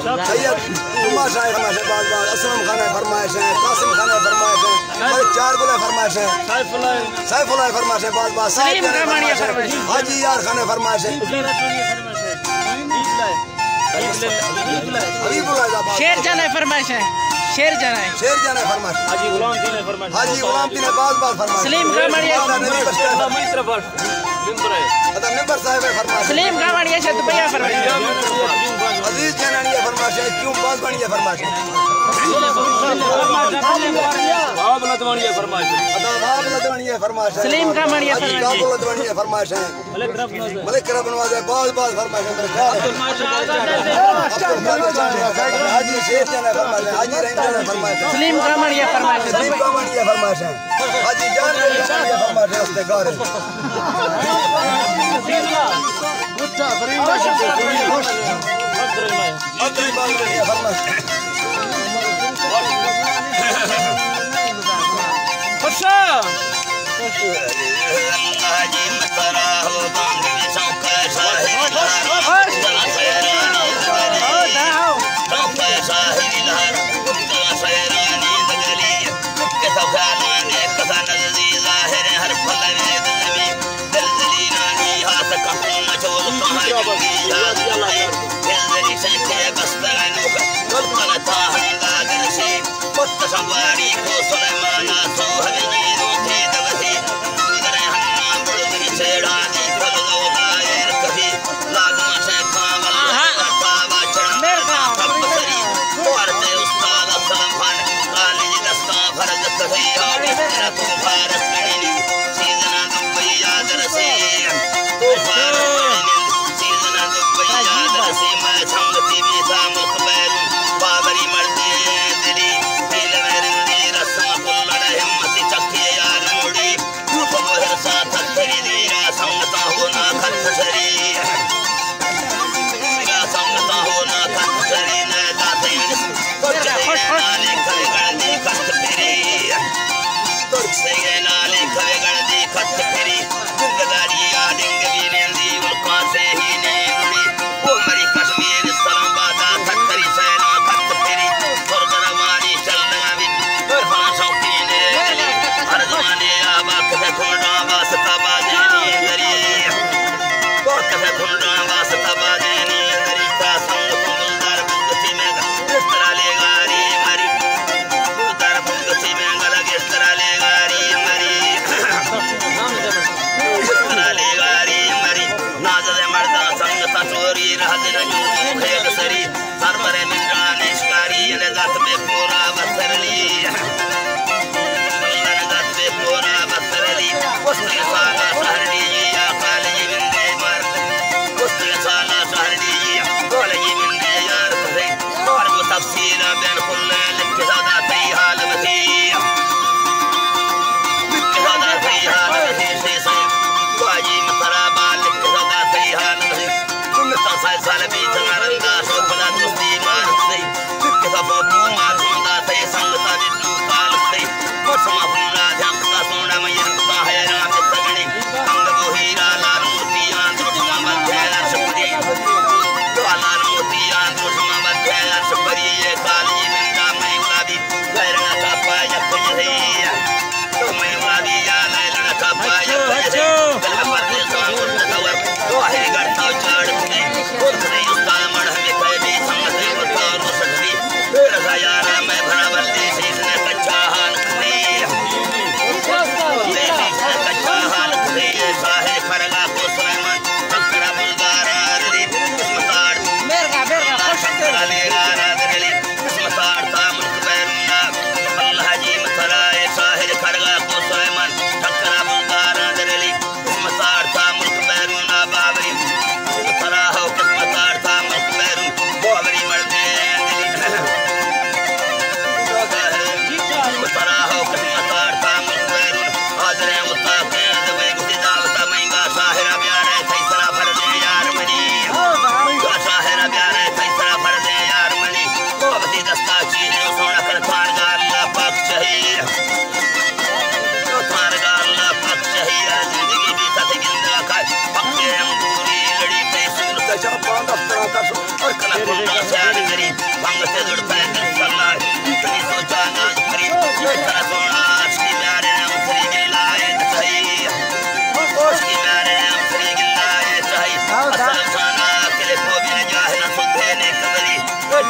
सैयद उम्मा साहब फरमाइश बात बात असलम खान फरमाइश है, कासिम खान फरमाइश है, और चार गुला फरमाइश है, सैफुल्लाह फरमाइश है बात बात, सलीम रामानिया फरमाइश है, हाजी यार खान फरमाइश है, शेर जाना फरमाइश है, शेर जाना फरमाइश, हाजी गुलाम दीन बात बात फरमाइश, सलीम रामानिया मिंबर साहब फरमाइश, सलीम रामानिया से दुबैया फरमाइश, अजीज जनानिया फरमाइश है, क्यों बात बनिया फरमाइश है, बाब लदवानिया फरमाइश है, बाब लदवानिया फरमाइश है, सलीम रामानिया फरमाइश है, मलिक रब नवाज बात बात फरमाइश है, हाजी शेर जाना फरमाइश है, हाजी रहमान फरमाइश है, सलीम रामानिया फरमाइश है, सलीम रामानिया फरमाइश है, हाजी जान रामानिया फरमाइश है, उस्ताद गुट्टा फरीदा खुश अब्दुल बालरिया फरमाइश खुशा अल्लाह जी मतरा हो बांग में सौका साहिब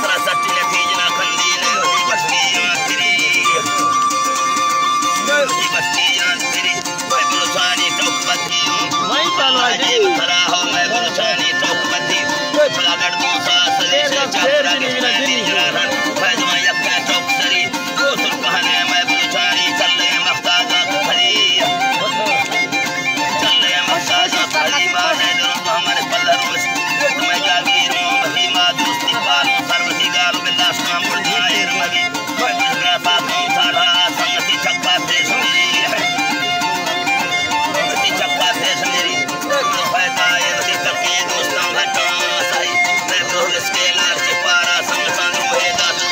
तरह सटी